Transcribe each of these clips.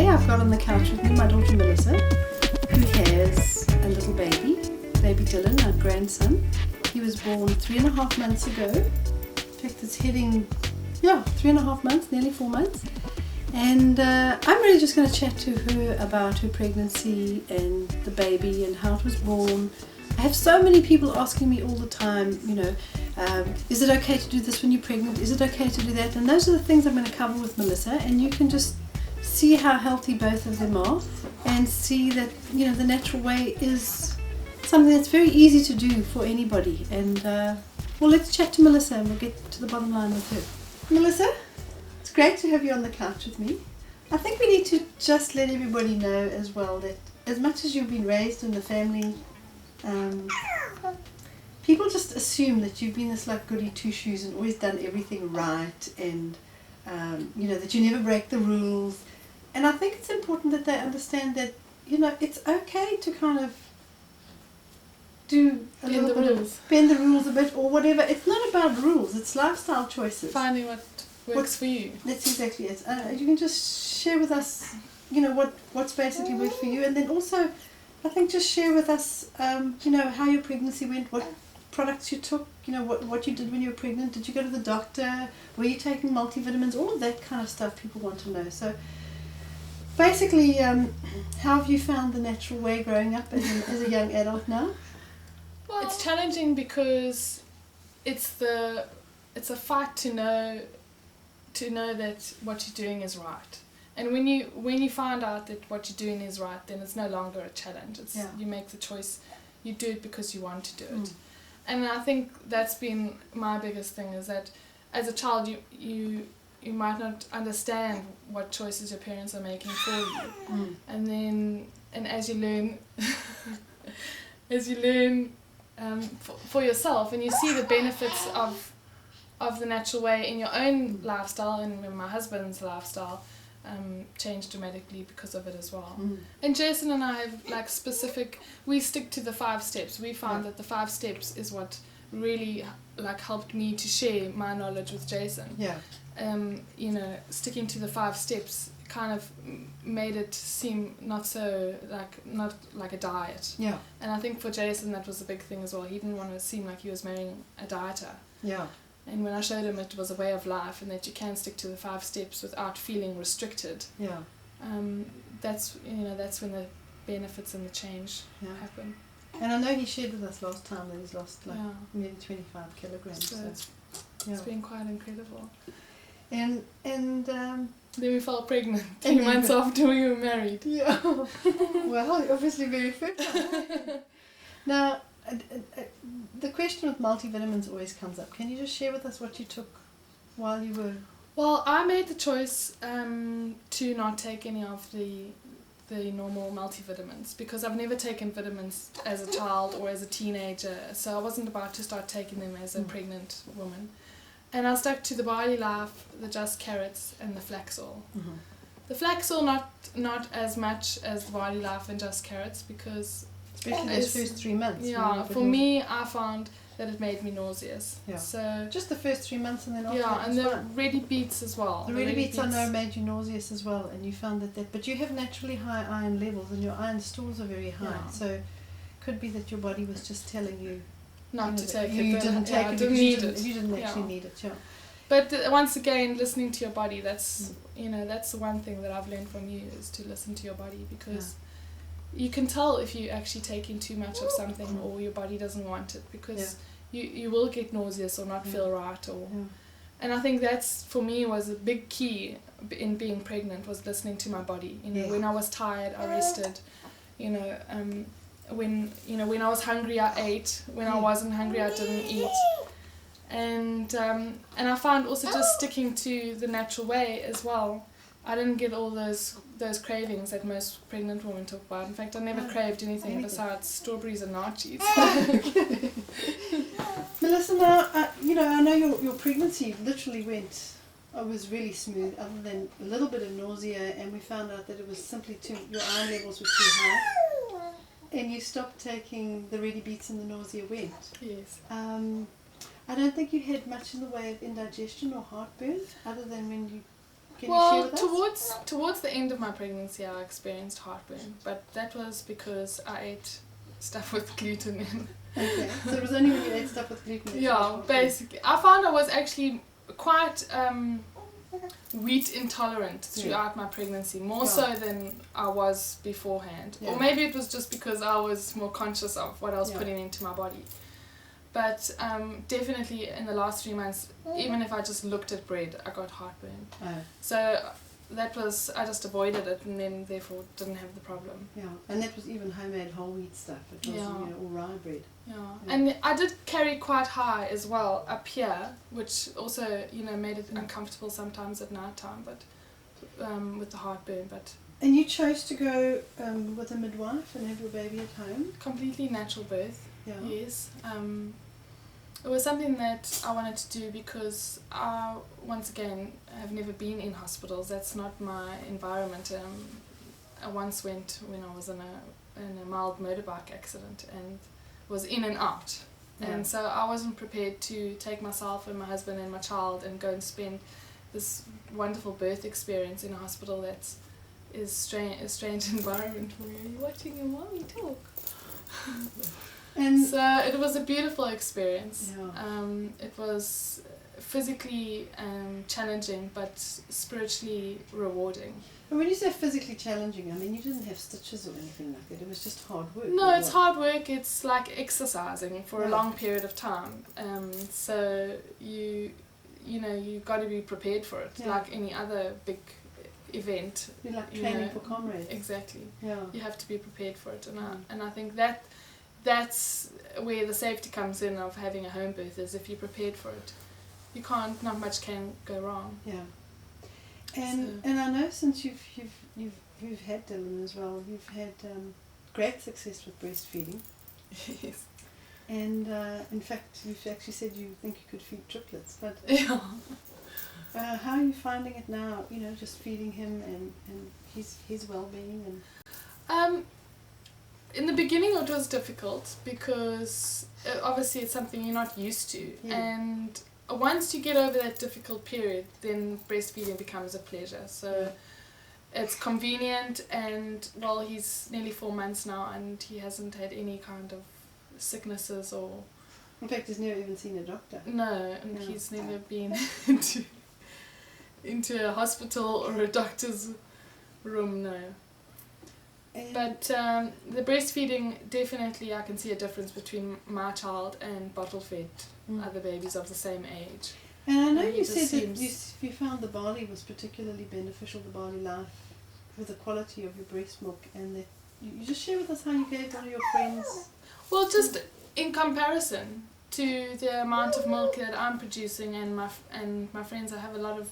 I've got on the couch with me my daughter Melissa, who has a little baby Dylan, our grandson. He was born 3.5 months ago. In fact, it's heading, 3.5 months, nearly 4 months. And I'm really just going to chat to her about her pregnancy and the baby and how it was born. I have so many people asking me all the time, is it okay to do this when you're pregnant? Is it okay to do that? And those are the things I'm going to cover with Melissa, and you can just see how healthy both of them are and see that, the natural way is something that's very easy to do for anybody. And, let's chat to Melissa and we'll get to the bottom line with her. Melissa, it's great to have you on the couch with me. I think we need to just let everybody know as well that as much as you've been raised in the family, people just assume that you've been this like goody two-shoes and always done everything right, and that you never break the rules. And I think it's important that they understand that it's okay to kind of do bend the rules a bit or whatever. It's not about rules, it's lifestyle choices. Finding what works for you. That's exactly it. You can just share with us what's basically worked for you, and then also I think just share with us how your pregnancy went, what products you took, what you did when you were pregnant. Did you go to the doctor? Were you taking multivitamins? All of that kind of stuff people want to know. So basically, how have you found the natural way growing up as a young adult now? Well, it's challenging because it's a fight to know that what you're doing is right. And when you find out that what you're doing is right, then it's no longer a challenge. You make the choice, you do it because you want to do it. And I think that's been my biggest thing, is that as a child you might not understand what choices your parents are making for you. And as you learn for yourself, and you see the benefits of the natural way in your own lifestyle, and in my husband's lifestyle changed dramatically because of it as well. And Jason and I have we stick to the 5 steps. We found that the 5 steps is what really helped me to share my knowledge with Jason. Sticking to the 5 steps kind of made it seem not like a diet. And I think for Jason that was a big thing as well. He didn't want to seem like he was marrying a dieter. And when I showed him it was a way of life, and that you can stick to the 5 steps without feeling restricted, that's when the benefits and the change happen. And I know he shared with us last time that he's lost nearly 25 kilograms. So it's been quite incredible. And then we fell pregnant 3 months after we were married. Well, obviously very fertile. Now, the question with multivitamins always comes up. Can you just share with us what you took while you were... Well, I made the choice to not take any of the normal multivitamins, because I've never taken vitamins as a child or as a teenager, so I wasn't about to start taking them as a pregnant woman. And I stuck to the Barley Life, the Just Carrots, and the Flax Oil. The Flax Oil not as much as the Barley Life and Just Carrots, because... Especially those first 3 months. Yeah, for me, I found that it made me nauseous. So just the first 3 months, and then after that and the ready beets as well. The ready beets I know made you nauseous as well, and you found that. But you have naturally high iron levels, and your iron stores are very high. So it could be that your body was just telling you not to take it. You didn't take it. You didn't actually need it. But once again, listening to your body, that's that's the one thing that I've learned from you, is to listen to your body, because you can tell if you're actually taking too much of something or your body doesn't want it, because you will get nauseous or not feel right. And I think that's, for me, was a big key in being pregnant, was listening to my body. When I was tired, I rested. When I was hungry, I ate. When I wasn't hungry, I didn't eat. And I found also just sticking to the natural way as well, I didn't get all those cravings that most pregnant women talk about. In fact, I never craved anything besides strawberries and nachos. Melissa, now, I know your pregnancy literally was really smooth, other than a little bit of nausea, and we found out that it was simply your iron levels were too high, and you stopped taking the ready beets and the nausea went. Yes. I don't think you had much in the way of indigestion or heartburn, other than when you Can you share with us? Towards the end of my pregnancy, I experienced heartburn, but that was because I ate stuff with gluten in. Okay, so it was only when you ate stuff with gluten that you had Yeah, heartburn. basically. I found I was actually quite wheat intolerant throughout my pregnancy, more so than I was beforehand. Yeah. Or maybe it was just because I was more conscious of what I was putting into my body. But definitely in the last 3 months, even if I just looked at bread, I got heartburn. Oh. So that was, I just avoided it and then therefore didn't have the problem. Yeah, and that was even homemade whole wheat stuff. It was, all rye bread. Yeah. And I did carry quite high as well up here, which also, made it uncomfortable sometimes at night time, but with the heartburn. But And you chose to go with a midwife and have your baby at home? completely natural birth. Yeah. Yes. It was something that I wanted to do because I, once again, have never been in hospitals. That's not my environment. I once went when I was in a mild motorbike accident and was in and out. Yeah. And so I wasn't prepared to take myself and my husband and my child and go and spend this wonderful birth experience in a hospital that is a strange environment for you. You're watching your mommy talk. And So it was a beautiful experience. Yeah. It was physically challenging but spiritually rewarding. But when you say physically challenging, I mean you didn't have stitches or anything like that. It was just hard work. No, or it's what? hard work. It's like exercising for a Yeah. long period of time. So you got to be prepared for it, Yeah. like any other big event. You're like training for comrades. Exactly. Yeah. You have to be prepared for it, Mm. and I think that's where the safety comes in of having a home birth. Is if you're prepared for it, not much can go wrong. Yeah. And I know since you've had Dylan as well, you've had great success with breastfeeding. Yes. And in fact, you've actually said you think you could feed triplets. But Yeah. how are you finding it now? Just feeding him and his well-being and. In the beginning it was difficult because obviously it's something you're not used to, and once you get over that difficult period, then breastfeeding becomes a pleasure. So it's convenient, and well, he's nearly 4 months now and he hasn't had any kind of sicknesses or... In fact, he's never even seen a doctor. No, and Yeah. he's never been into a hospital or a doctor's room, no. And But the breastfeeding, definitely I can see a difference between my child and bottle-fed other babies of the same age. And I know And you it said just that you found the barley was particularly beneficial, the barley life, with the quality of your breast milk, and that you just share with us how you gave one of your friends. Well, just in comparison to the amount of milk that I'm producing and my friends, I have a lot of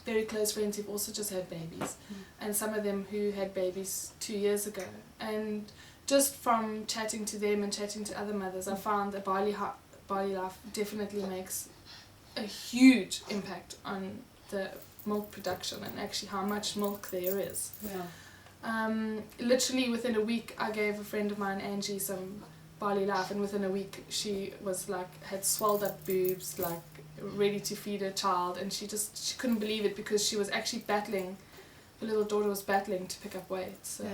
very close friends who've also just had babies, and some of them who had babies 2 years ago. And just from chatting to them and chatting to other mothers, I found that barley life definitely makes a huge impact on the milk production and actually how much milk there is. Yeah. Literally within a week, I gave a friend of mine, Angie, some barley life, and within a week she was had swelled up boobs, ready to feed her child, and she couldn't believe it because she was actually battling. Her little daughter was battling to pick up weight. So,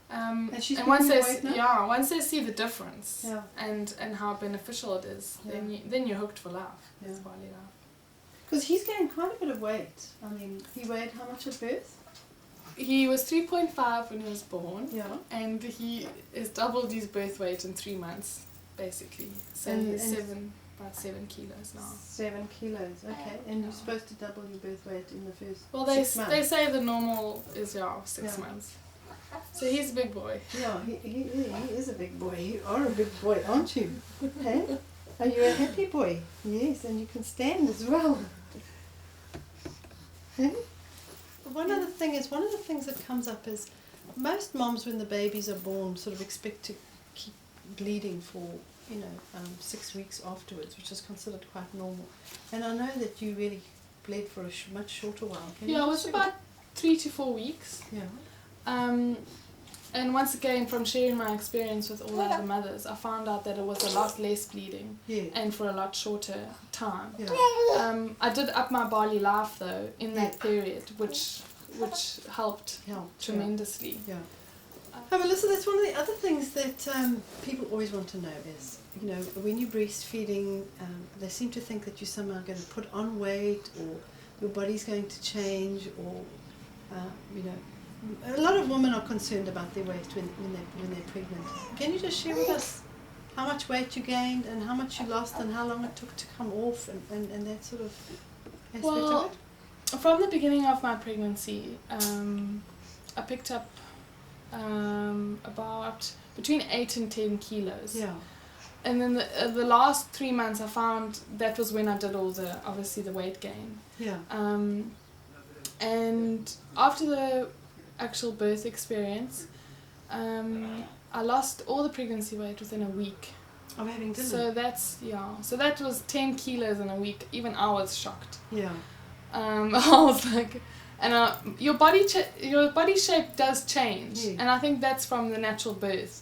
and she's and once picking they up weight now? once they see the difference and how beneficial it is, Yeah. then you're hooked for life. Yeah. With barley life. Because he's gained quite a bit of weight. I mean, he weighed how much at birth? He was 3.5 when he was born, Yeah. and he has doubled his birth weight in 3 months, basically. So And- he's and- about 7 kilos now. 7 kilos, okay. And you're supposed to double your birth weight in the first Well, 6 months. they say the normal is 6 Yeah. months. So he's a big boy. Yeah, he is a big boy. You are a big boy, aren't you? Hey? Are you a happy boy? Yes, and you can stand as well. Hey? One of the things that comes up is most moms when the babies are born sort of expect to keep bleeding for 6 weeks afterwards, which is considered quite normal. And I know that you really bled for a much shorter while. Can you Yeah, it just was about 3 to 4 weeks. Yeah. And once again, from sharing my experience with all the other mothers, I found out that it was a lot less bleeding and for a lot shorter time. I did up my barley life though in that period, which helped tremendously. Melissa, that's one of the other things that people always want to know is, you know, when you're breastfeeding, they seem to think that you're somehow going to put on weight or your body's going to change, or you know, a lot of women are concerned about their weight when they're pregnant. Can you just share with us how much weight you gained and how much you lost and how long it took to come off and that sort of aspect of it? From the beginning of my pregnancy, I picked up about between 8 and 10 kilos. Yeah. And then the last 3 months, I found that was when I did all obviously the weight gain. Yeah. And after the actual birth experience, I lost all the pregnancy weight within a week. Of having dinner. So that was 10 kilos in a week. Even I was shocked. Yeah. I was like, and your body shape does change, and I think that's from the natural birth.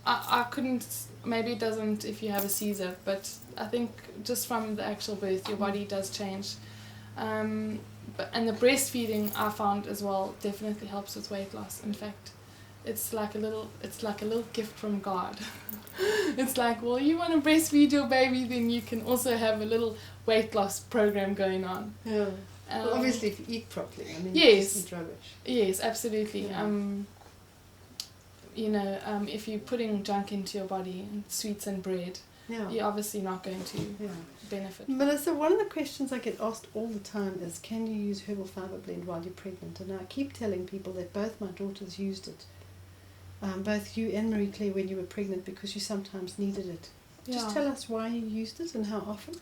I couldn't. Maybe it doesn't if you have a Caesar, but I think just from the actual birth, your body does change. And the breastfeeding I found as well definitely helps with weight loss. In fact, it's like a little gift from God. It's like, well, you want to breastfeed your baby, then you can also have a little weight loss program going on. Yeah. Well, obviously, if you eat properly. I mean, yes. You just eat rubbish. Yes, absolutely. Yeah. You know, if you're putting junk into your body, and sweets and bread, you're obviously not going to benefit. Melissa, one of the questions I get asked all the time is, can you use herbal fibre blend while you're pregnant? And I keep telling people that both my daughters used it. Both you and Marie Claire when you were pregnant, because you sometimes needed it. Just tell us why you used it and how often.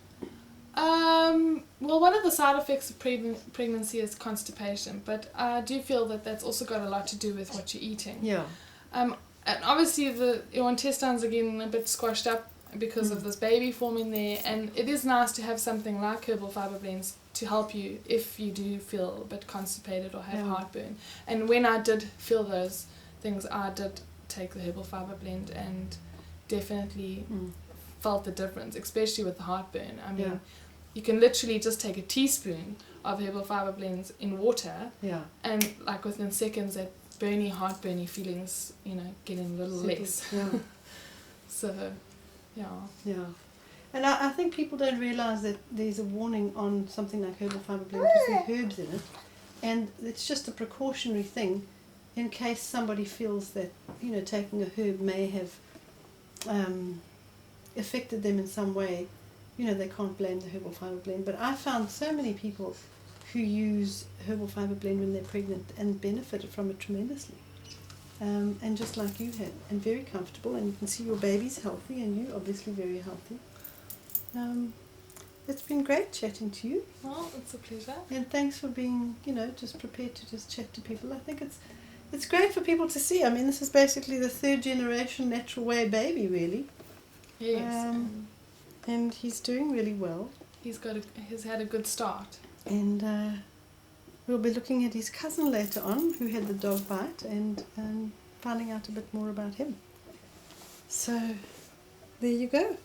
Well, one of the side effects of pregnancy is constipation, but I do feel that that's also got a lot to do with what you're eating. Yeah. And obviously your intestines are getting a bit squashed up because of this baby forming there, and it is nice to have something like herbal fibre blends to help you if you do feel a bit constipated or have heartburn. And when I did feel those things, I did take the herbal fibre blend and definitely felt the difference, especially with the heartburn. I mean, you can literally just take a teaspoon of herbal fibre blends in water, and like within seconds that heartburny feelings, you know, getting a little less. So, and I think people don't realise that there's a warning on something like herbal fibre blend because there are herbs in it, and it's just a precautionary thing in case somebody feels that, you know, taking a herb may have affected them in some way. You know, they can't blame the herbal fibre blend. But I found so many people who use herbal fibre blend when they're pregnant and benefited from it tremendously. And just like you had, and very comfortable, and you can see your baby's healthy and you obviously very healthy. It's been great chatting to you. Well, it's a pleasure. And thanks for being, you know, just prepared to just chat to people. I think it's great for people to see. I mean, this is basically the 3rd generation natural way baby, really. Yes. And he's doing really well. He's had a good start. And we'll be looking at his cousin later on, who had the dog bite, and finding out a bit more about him. So, there you go.